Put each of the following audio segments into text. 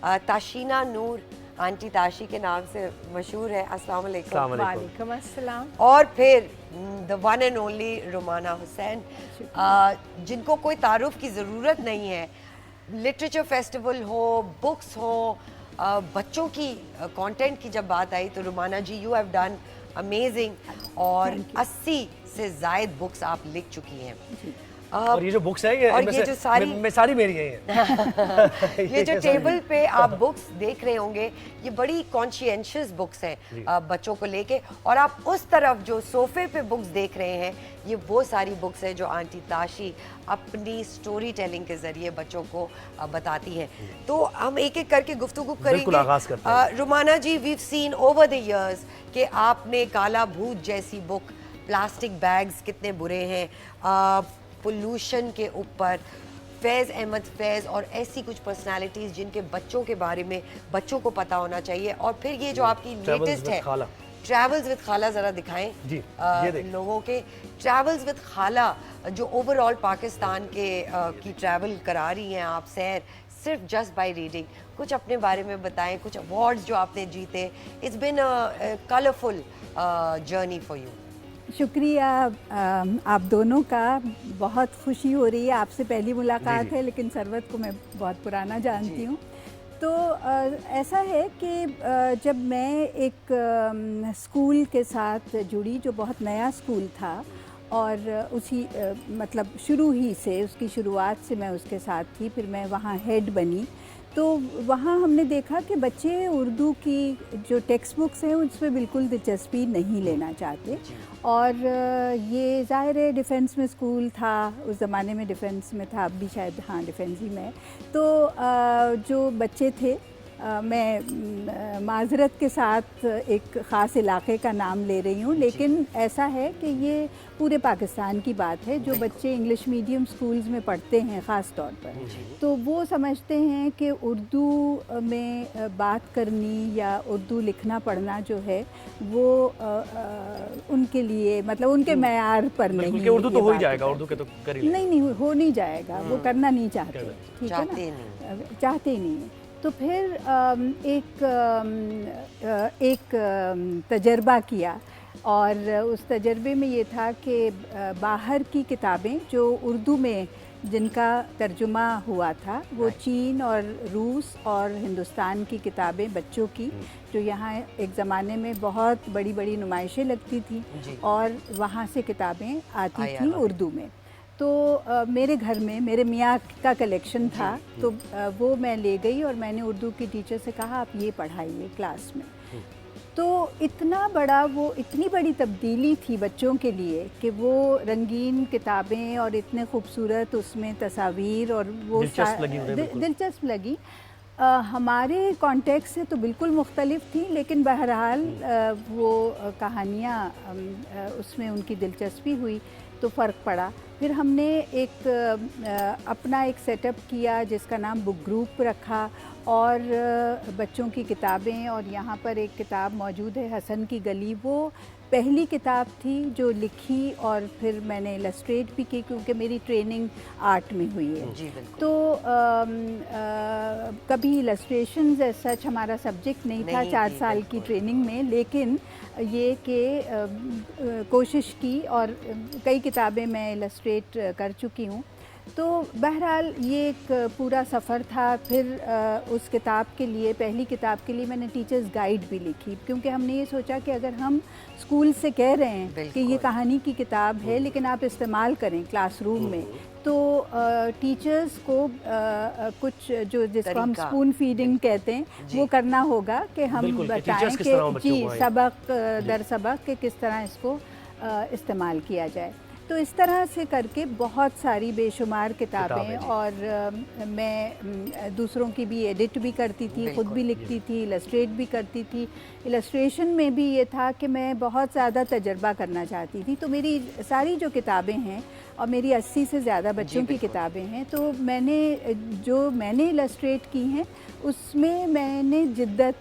ताशीना नूर aunty Tashi के नाम से मशहूर है। अस्सलाम वालेकुम। वालेकुम अस्सलाम। और फिर द वन एंड ओनली रुमाना हुसैन, जिनको कोई तारुफ की ज़रूरत नहीं है। लिटरेचर फेस्टिवल हो, बुक्स हो, बच्चों की कंटेंट की जब बात आई तो रुमाना जी, यू हैव डन अमेजिंग, और 80 से ज़ायद बुक्स आप लिख चुकी हैं। और ये जो बुक्स है ये जो सारी मेरी हैं ये जो टेबल पे आप बुक्स देख रहे होंगे, ये बड़ी कॉन्शियंशियस बुक्स हैं बच्चों को लेके, और आप उस तरफ जो सोफे पे बुक्स देख रहे हैं, ये वो सारी बुक्स हैं जो आंटी ताशी अपनी स्टोरी टेलिंग के जरिए बच्चों को बताती हैं। तो हम एक एक करके गुफ्तगू करेंगे। Rumana ji, we've seen over the years कि आपने काला भूत जैसी बुक, प्लास्टिक बैग्स कितने बुरे हैं, पोल्यूशन के ऊपर, फैज़ अहमद फैज़ और ऐसी कुछ पर्सनालिटीज़ जिनके बच्चों के बारे में बच्चों को पता होना चाहिए। और फिर ये जो आपकी लेटेस्ट है ट्रैवल्स विद खाला, ज़रा दिखाएं जी, लोगों के। ट्रैवल्स विद खाला जो ओवरऑल पाकिस्तान के की ट्रैवल करा रही हैं आप, सैर सिर्फ जस्ट बाय रीडिंग। कुछ अपने बारे में बताएं, कुछ अवार्ड्स जो आपने जीते। It's been a colourful journey for you. शुक्रिया आप दोनों का, बहुत खुशी हो रही है। आपसे पहली मुलाकात है, लेकिन सरवत को मैं बहुत पुराना जानती हूँ। तो ऐसा है कि जब मैं एक स्कूल के साथ जुड़ी जो बहुत नया स्कूल था, और उसी मतलब शुरू ही से, उसकी शुरुआत से मैं उसके साथ थी, फिर मैं वहाँ हेड बनी। तो वहाँ हमने देखा कि बच्चे उर्दू की जो टेक्स्ट बुक्स हैं उसमें बिल्कुल दिलचस्पी नहीं लेना चाहते। और ये ज़ाहिर है डिफेंस में स्कूल था, उस ज़माने में डिफेंस में था, अब भी शायद हाँ डिफेंस ही में। तो जो बच्चे थे, मैं माजरत के साथ एक ख़ास इलाके का नाम ले रही हूँ, लेकिन ऐसा है कि ये पूरे पाकिस्तान की बात है। जो बच्चे इंग्लिश मीडियम स्कूल्स में पढ़ते हैं ख़ास तौर पर, तो वो समझते हैं कि उर्दू में बात करनी या उर्दू लिखना पढ़ना जो है वो उनके लिए, मतलब उनके मेयार पर नहीं। उर्दू तो हो ही जाएगा, उर्दू के तो कर ही नहीं हो नहीं जाएगा, वो करना नहीं चाहते, ठीक है ना, चाहते ही नहीं। तो फिर एक तजर्बा किया, और उस तजर्बे में ये था कि बाहर की किताबें जो उर्दू में जिनका तर्जुमा हुआ था, वो चीन और रूस और हिंदुस्तान की किताबें बच्चों की, जो यहाँ एक ज़माने में बहुत बड़ी बड़ी नुमाइशें लगती थी और वहाँ से किताबें आती थी उर्दू में। तो मेरे घर में मेरे मियाँ का कलेक्शन था, तो वो मैं ले गई और मैंने उर्दू की टीचर से कहा आप ये पढ़ाइए क्लास में। तो इतना बड़ा, वो इतनी बड़ी तब्दीली थी बच्चों के लिए कि वो रंगीन किताबें और इतने खूबसूरत उसमें तस्वीर, और वो दिलचस्प लगी। हमारे कॉन्टेक्स्ट से तो बिल्कुल मुख्तलिफ थी, लेकिन बहरहाल वो कहानियाँ उसमें उनकी दिलचस्पी हुई तो फ़र्क पड़ा। फिर हमने अपना एक सेटअप किया जिसका नाम बुक ग्रुप रखा, और बच्चों की किताबें, और यहाँ पर एक किताब मौजूद है हसन की गली, वो पहली किताब थी जो लिखी और फिर मैंने इलस्ट्रेट भी की, क्योंकि मेरी ट्रेनिंग आर्ट में हुई है। तो कभी इलस्ट्रेशंस ऐसा हमारा सब्जेक्ट नहीं था 4 साल की ट्रेनिंग में, लेकिन ये कि कोशिश की और कई किताबें मैं इलस्ट्रेट कर चुकी हूँ। तो बहरहाल ये एक पूरा सफ़र था। फिर उस किताब के लिए, पहली किताब के लिए मैंने टीचर्स गाइड भी लिखी, क्योंकि हमने ये सोचा कि अगर हम स्कूल से कह रहे हैं कि ये कहानी की किताब है लेकिन आप इस्तेमाल करें क्लासरूम में, तो टीचर्स को कुछ जो जिसको हम स्पून फीडिंग कहते हैं वो करना होगा कि हम बताएं कि जी सबक दर सबक कि किस तरह इसको इस्तेमाल किया जाए। तो इस तरह से करके बहुत सारी बेशुमार किताबें, और मैं दूसरों की भी एडिट भी करती थी, ख़ुद भी लिखती थी, इलस्ट्रेट भी करती थी। इलस्ट्रेशन में भी ये था कि मैं बहुत ज़्यादा तजर्बा करना चाहती थी। तो मेरी सारी जो किताबें हैं और मेरी 80 से ज़्यादा बच्चों की किताबें हैं। तो मैंने इलस्ट्रेट की हैं उसमें मैंने जिद्दत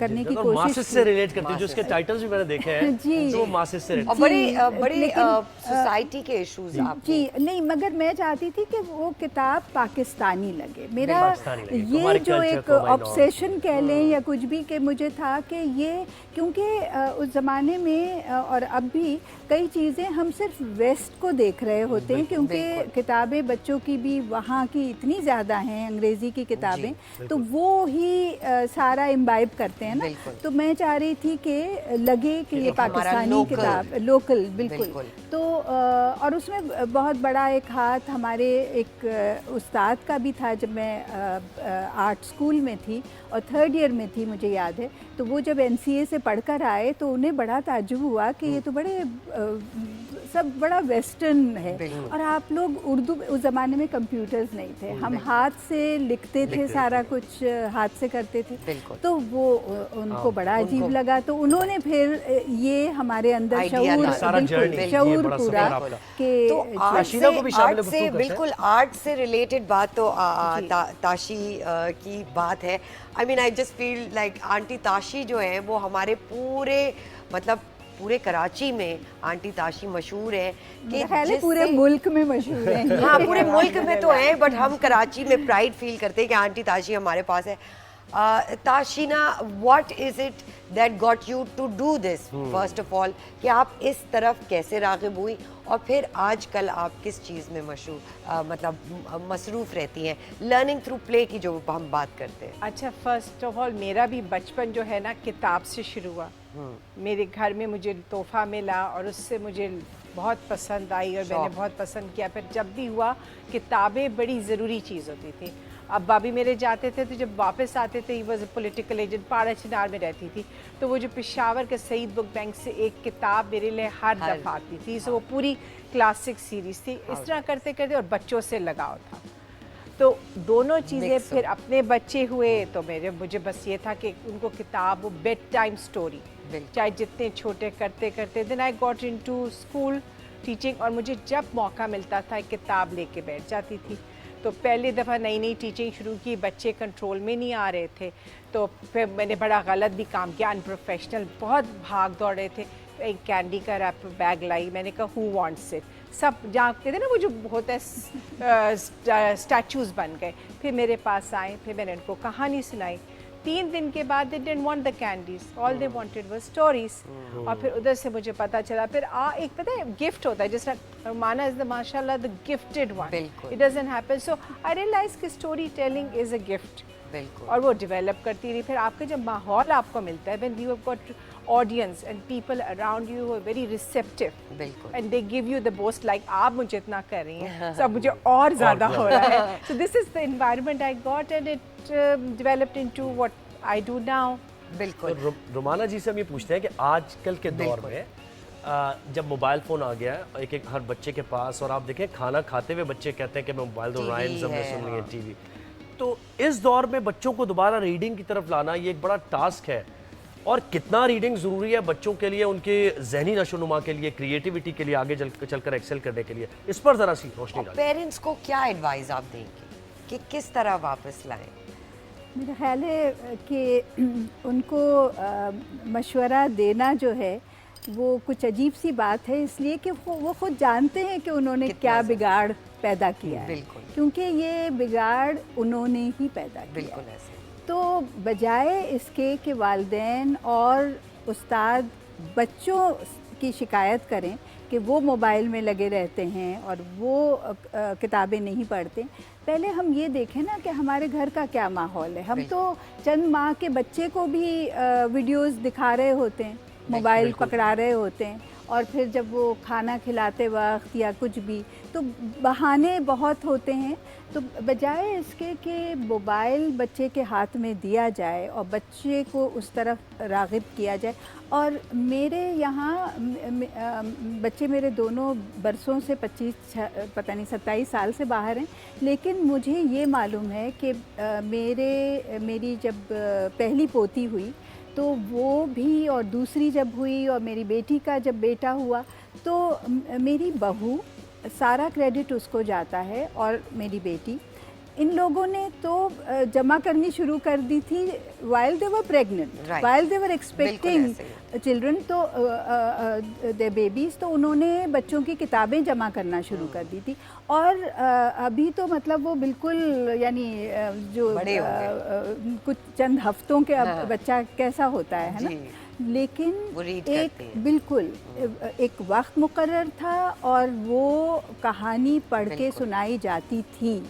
करने की कोशिश मासेस से रिलेट करती है, जो उसके टाइटल्स भी मैंने देखे हैं जी, जो मासेस से और बड़े सोसाइटी के इश्यूज आप जी नहीं, मगर मैं चाहती थी कि वो किताब पाकिस्तानी लगे। मेरा ये जो एक ऑब्सेशन कह लें या कुछ भी, कि मुझे था कि ये, क्योंकि उस ज़माने में और अब भी कई चीज़ें हम सिर्फ वेस्ट को देख रहे होते हैं, क्योंकि किताबें बच्चों की भी वहाँ की इतनी ज़्यादा हैं, अंग्रेज़ी की किताबें, तो वो ही सारा इम्बाइब करते हैं ना। तो मैं चाह रही थी कि लगे कि ये पाकिस्तानी किताब, लोकल, बिल्कुल। तो और उसमें बहुत बड़ा एक हाथ हमारे एक उस्ताद का भी था जब मैं आर्ट स्कूल में थी और 3rd ईयर में थी, मुझे याद है। तो वो जब NCA से पढ़कर आए तो उन्हें बड़ा ताज्जुब हुआ कि ये तो बड़े सब बड़ा वेस्टर्न है, और आप लोग उर्दू, उस ज़माने में कंप्यूटर्स नहीं थे, हम हाथ से लिखते थे, सारा कुछ हाथ से करते थे। तो वो उनको बड़ा अजीब लगा, तो उन्होंने फिर ये हमारे अंदर शऊर पूरा कि तो आर्ट से बिल्कुल आर्ट से रिलेटेड बात तो ताशी की बात है। I mean I just feel like aunty Tashi जो है वो हमारे पूरे कराची में आंटी ताशी मशहूर है कि पूरे मुल्क में मशहूर है। हाँ, पूरे मुल्क में तो है, बट हम कराची में प्राइड फील करते हैं कि आंटी ताशी हमारे पास है। Tashina, what is it that got you to do this first of all, कि आप इस तरफ कैसे राग़िब हुई, और फिर आजकल आप किस चीज़ में मसरूफ़ रहती हैं, लर्निंग थ्रू प्ले की जो हम बात करते हैं? अच्छा, फर्स्ट ऑफ ऑल मेरा भी बचपन जो है ना किताब से शुरू हुआ। मेरे घर में मुझे तोहफ़ा मिला और उससे मुझे बहुत पसंद आई और मैंने बहुत पसंद किया। फिर जब भी हुआ, किताबें बड़ी ज़रूरी चीज़ होती थी। अब्बा भी मेरे जाते थे, तो जब वापस आते थे, he was a political agent, पाड़ा चिनार में रहती थी, तो वो जो पेशावर के सईद बुक बैंक से एक किताब मेरे लिए हर दफ़ा आती थी। सो वो पूरी क्लासिक सीरीज़ थी। इस तरह करते करते और बच्चों से लगाव था, तो दोनों चीज़ें। फिर अपने बच्चे हुए तो मुझे बस ये था कि उनको किताब, वो बेड टाइम स्टोरी, चाहे जितने छोटे करते करते। Then I got into school teaching, और मुझे जब मौका मिलता था किताब लेके बैठ जाती थी। तो पहली दफ़ा नई टीचिंग शुरू की, बच्चे कंट्रोल में नहीं आ रहे थे, तो फिर मैंने बड़ा गलत भी काम किया, अनप्रोफेशनल, बहुत भाग दौड़ रहे थे। एक कैंडी का रैपर बैग लाई, मैंने कहा हु वांट्स इट, सब जहाँ कहते हैं ना वो जो होता है स्टैचूज़ बन गए। फिर मेरे पास आए, फिर मैंने उनको कहानी सुनाई। 3 दिन के बाद they didn't want the candies, all they wanted was stories. और फिर उधर से मुझे पता चला, फिर एक पता है गिफ्ट होता है, जिस माना इज द माशाल्लाह the gifted one, it doesn't happen. So I realise कि storytelling is a gift, और वो डेवलप करती रही। फिर आपका जब माहौल आपको मिलता है, when you have got audience and people around you are very receptive and they give you the boost, like आप मुझे इतना कर रही हैं, सब मुझे और ज़्यादा हो रहा है। So this is the environment I got and it developed into what I do now. बिल्कुल। तो रोमाना जी से हम ये पूछते हैं कि आजकल के दौर में जब मोबाइल फ़ोन आ गया है एक हर बच्चे के पास, और आप देखें खाना खाते हुए बच्चे कहते हैं कि मैं मोबाइल दो, राइम्स हमने सुन लिए, टीवी, तो इस दौर में बच्चों को दोबारा रीडिंग की तरफ लाना ये एक बड़ा टास्क है। और कितना रीडिंग ज़रूरी है बच्चों के लिए, उनके जहनी नशोनुमा के लिए, क्रिएटिविटी के लिए, आगे चलकर एक्सेल करने के लिए, इस पर ज़रा सी रोशनी डालें। पेरेंट्स को क्या एडवाइस आप देंगे कि किस तरह वापस लाएं? मेरा ख्याल है कि उनको मशवरा देना जो है वो कुछ अजीब सी बात है, इसलिए कि वो खुद जानते हैं कि उन्होंने क्या बिगाड़ पैदा किया है, क्योंकि ये बिगाड़ उन्होंने ही पैदा किया। बिल्कुल ऐसे। तो बजाय इसके कि वालिदैन और उस्ताद बच्चों की शिकायत करें कि वो मोबाइल में लगे रहते हैं और वो किताबें नहीं पढ़ते, पहले हम ये देखें ना कि हमारे घर का क्या माहौल है। हम तो चंद माह के बच्चे को भी वीडियोस दिखा रहे होते हैं, मोबाइल पकड़ा रहे होते हैं, और फिर जब वो खाना खिलाते वक्त या कुछ भी, तो बहाने बहुत होते हैं। तो बजाय इसके कि मोबाइल बच्चे के हाथ में दिया जाए और बच्चे को उस तरफ राग़िब किया जाए। और मेरे यहाँ बच्चे मेरे दोनों बरसों से 27 साल से बाहर हैं, लेकिन मुझे ये मालूम है कि मेरी जब पहली पोती हुई तो वो भी, और दूसरी जब हुई, और मेरी बेटी का जब बेटा हुआ, तो मेरी बहू सारा क्रेडिट उसको जाता है और मेरी बेटी। इन लोगों ने तो जमा करनी शुरू कर दी थी while they were pregnant, Right. while they were expecting ऐसे children, तो their babies, तो उन्होंने बच्चों की किताबें जमा करना शुरू कर दी थी। और अभी तो मतलब वो बिल्कुल यानी जो बड़े हो गए। कुछ चंद हफ्तों के अब हाँ। बच्चा कैसा होता है ना, जी। लेकिन वो रीड एक करते हैं। बिल्कुल एक वक्त मुकर्रर था और वो कहानी पढ़ के बिल्कुल। सुनाई जाती थी।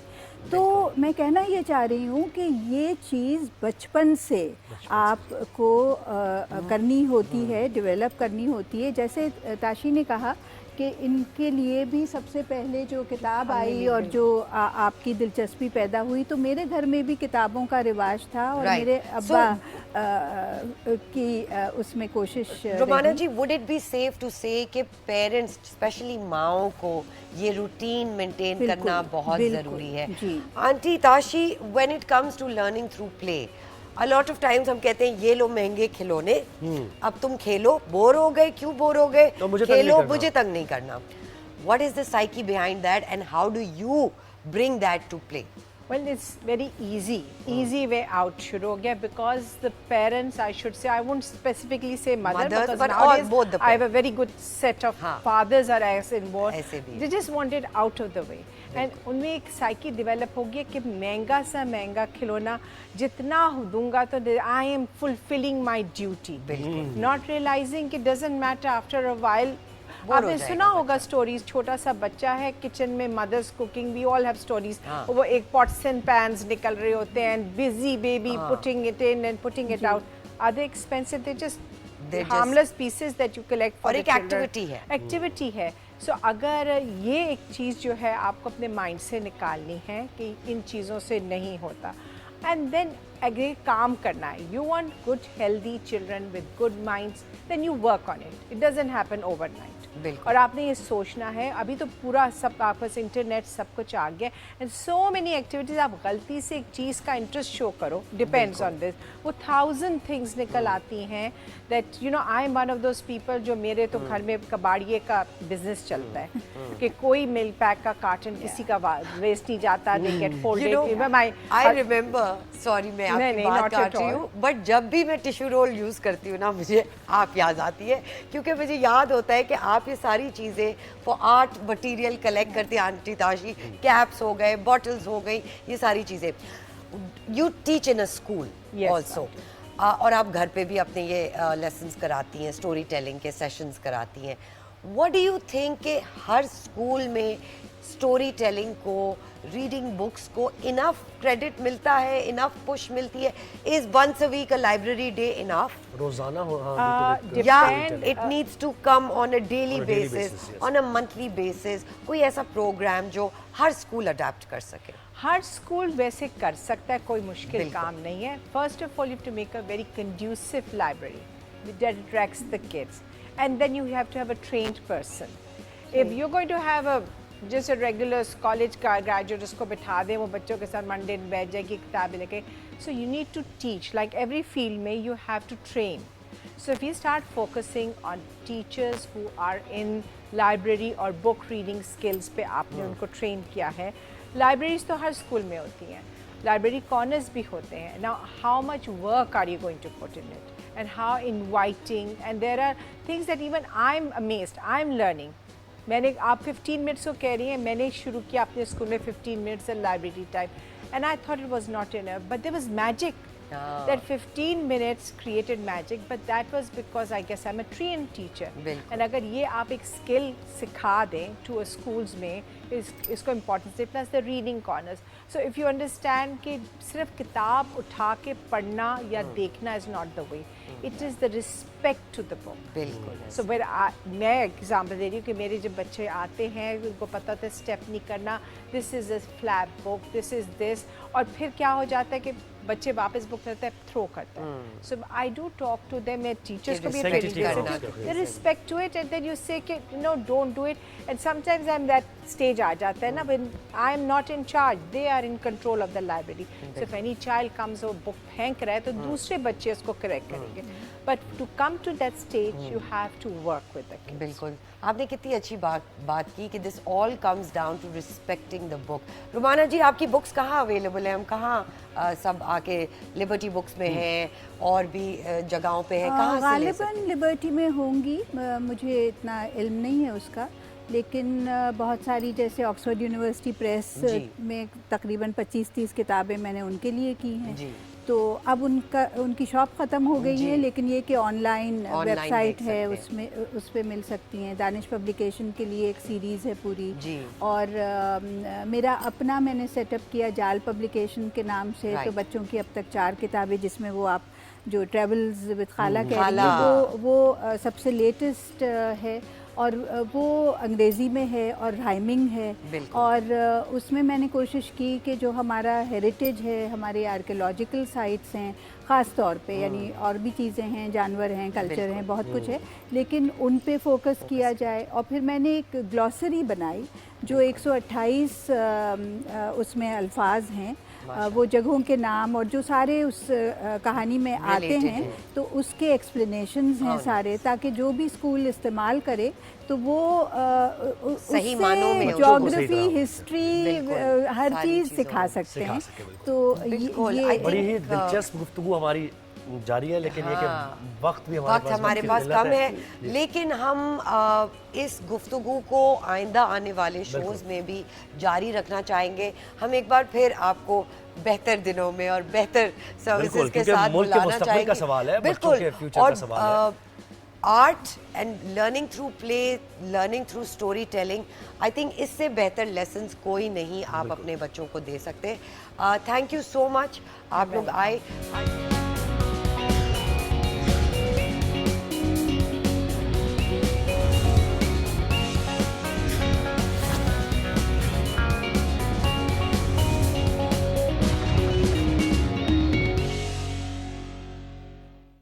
तो मैं कहना ये चाह रही हूँ कि ये चीज़ बचपन से आपको करनी होती है, डेवलप करनी होती है। जैसे ताशी ने कहा कि इनके लिए भी सबसे पहले जो किताब आई और जो आपकी दिलचस्पी पैदा हुई, तो मेरे घर में भी किताबों का रिवाज था और Right. मेरे अब्बा की उसमें कोशिश रोमाना रही। जी, would it be safe to say कि पेरेंट्स स्पेशली माओं को ये रूटीन मेंटेन बिल्कुल, करना बहुत बिल्कुल, ज़रूरी है। जी। Aunty Tashi, when it comes to learning through play, a lot of times हम कहते हैं ये लो महंगे खिलौने, अब तुम खेलो, बोर हो गए, क्यों बोर हो गए, तो मुझे तंग नहीं खेलो, करना। मुझे तंग नहीं करना। What is the psyche behind that and how do you bring that to play? Well, it's very easy way out शुरू हो गया, because the parents, I should say, I won't specifically say mother, Mothers, because but all, nowadays both the I have a very good set of हाँ. fathers are as involved. ऐसे भी They just want it out of the way. And उनमें एक psyche develop हो गया कि महंगा सा महंगा खिलौना जितना दूंगा तो I am fulfilling my duty. Not realizing it doesn't matter after a while. Bore हो आपने जाएगा सुना होगा स्टोरीज, छोटा सा बच्चा है किचन में, mothers cooking, we all have stories, हाँ। वो एक पॉट्स एंड पैन्स निकल रहे होते हैं, busy baby putting it in and putting it out. Are they expensive? They just They're just- harmless pieces that you collect for और एक activity है। एक्टिविटी है। सो अगर ये एक चीज़ जो है आपको अपने माइंड से निकालनी है कि इन चीज़ों से नहीं होता, एंड देन अगर काम करना है, you want good healthy children with good minds, then you work on it. It doesn't happen overnight. बिल्कुल। और आपने ये सोचना है, अभी तो पूरा सब आपके पास इंटरनेट सब कुछ आ गया, एंड सो मेनी एक्टिविटीज। आप गलती से एक चीज़ का इंटरेस्ट शो करो, डिपेंड्स ऑन दिस, वो 1000 थिंग्स निकल आती हैं that you know. I am one of those people जो, मेरे तो घर में कबाड़िए का बिजनेस चलता है कि कोई मिल्क पैक का कार्टन किसी का वेस्ट नहीं जाता, they get folded. I remember, sorry मैं नहीं, आपकी नहीं, बात not काट at रही all. हूँ, बट जब भी मैं टिश्यू रोल यूज़ करती हूँ ना, मुझे आप याद आती है, क्योंकि मुझे याद होता है कि आप ये सारी चीज़ें वो आर्ट मटेरियल कलेक्ट करती हैं। आंटी ताशी, कैप्स हो गए, बॉटल्स हो गई, ये सारी चीज़ें। You teach in a school Yes, also, और आप घर पे भी अपने ये लेसन्स कराती हैं, स्टोरी टेलिंग के सेशंस कराती हैं। व्हाट डू यू थिंक कि हर स्कूल में स्टोरी टेलिंग को, रीडिंग बुक्स को इनफ क्रेडिट मिलता है, इनफ पुश मिलती है? Is once a week a library day enough, रोजाना हो, हाँ, बिल्कुल, या Depend, it needs to come on a daily On a daily basis, basis, yes. On a monthly basis? कोई ऐसा प्रोग्राम जो हर स्कूल अडेप्ट कर सके? हर स्कूल वैसे कर सकता है, कोई मुश्किल बिल्कुल। काम नहीं है। First of all, you have to make a very conducive library that attracts the kids, and then you have to have a trained person. If you are going to have a जैसे regular college का graduate, उसको बिठा दें, वो बच्चों के साथ Monday बैठ जाएगी किताबें लेके। So you need to teach, like every field में you have to train. So if we start focusing on teachers who are in library or book reading skills पे आपने उनको train किया है, libraries तो हर school में होती हैं, library corners भी होते हैं। Now how much work are you going to put in it, and how inviting, and there are things that even I'm amazed, I'm learning. मैंने, आप 15 मिनट्स को कह रही हैं, मैंने शुरू किया अपने स्कूल में 15 minutes library time, and I thought it was not enough, but there was magic. That 15 minutes created magic, but that was because I guess I'm a trained teacher. And अगर ये आप एक skill सिखा दें to schools में, इसको importance they, plus the reading corners. So if you understand कि सिर्फ किताब उठा के पढ़ना या देखना is not the way. It is the respect to the book. बिल्कुल। So when मैं एग्जाम्पल दे रही हूँ कि मेरे जब बच्चे आते हैं, उनको पता था स्टेप नहीं करना, this is a flap book, this is this, और फिर क्या हो जाता है कि बच्चे वापस बुक करते हैं, थ्रो करते हैं. So I do talk to them, मैं टीचर्स को भी ट्रेनिंग देती हूँ, respect to it, and then you say कि no don't do it. And sometimes I am that stage आ जाता है ना, when I am not in charge, they are in control of the library. So if any child comes और book फेंक रहा है तो दूसरे बच्चे उसको correct करेंगे. But to come to that stage, you have to work with the kids. बिल्कुल, आपने कितनी अच्छी बात की कि this all comes down to respecting the book. Rumana ji, आपकी बुक्स कहाँ अवेलेबल है? हम कहाँ सब आके लिबर्टी बुक्स में हैं और भी जगहों पे हैं, कहाँ से ले सकते हैं? गालिबन लिबर्टी में होंगी, मुझे इतना इल्म नहीं है उसका, लेकिन बहुत सारी जैसे ऑक्सफोर्ड यूनिवर्सिटी प्रेस में तकरीबन 25-30 किताबें मैंने उनके लिए की हैं. तो अब उनकी शॉप ख़त्म हो गई है, लेकिन ये कि ऑनलाइन वेबसाइट है, उस पे मिल सकती हैं. दानिश पब्लिकेशन के लिए एक सीरीज़ है पूरी. और मेरा अपना मैंने सेटअप किया जाल पब्लिकेशन के नाम से. तो बच्चों की अब तक 4 किताबें, जिसमें वो आप जो ट्रेवल्स विद खाला कह रही हैं, वो सबसे लेटेस्ट है, और वो अंग्रेज़ी में है और राइमिंग है. और उसमें मैंने कोशिश की कि जो हमारा हेरिटेज है, हमारे आर्कियोलॉजिकल साइट्स हैं ख़ास तौर पे, यानी और भी चीज़ें हैं, जानवर हैं, कल्चर हैं, बहुत कुछ है, लेकिन उन पे फोकस किया जाए. और फिर मैंने एक ग्लॉसरी बनाई जो 128 उसमें अल्फाज हैं, वो जगहों के नाम और जो सारे उस कहानी में आते हैं, तो उसके एक्सप्लेनेशंस हैं सारे, ताकि जो भी स्कूल इस्तेमाल करे तो वो सही मानों में ज्योग्राफी, हिस्ट्री, हर चीज़ सिखा सकते हैं. तो ये बड़ी ही दिलचस्प गुफ्तगू हमारी जारी है, लेकिन ये कि वक्त भी हमारे पास कम है. लेकिन हम इस गुफ्तगू को आइंदा आने वाले शोज़ में भी जारी रखना चाहेंगे. हम एक बार फिर आपको बेहतर दिनों में और बेहतर सर्विसेज के साथ बुलाना चाहेंगे. का सवाल है, बच्चों के फ्यूचर का सवाल है. Art and learning through play, learning through story telling, I think इससे बेहतर लेसन्स कोई नहीं आप अपने बच्चों को दे सकते. थैंक यू सो मच, आप लोग आए.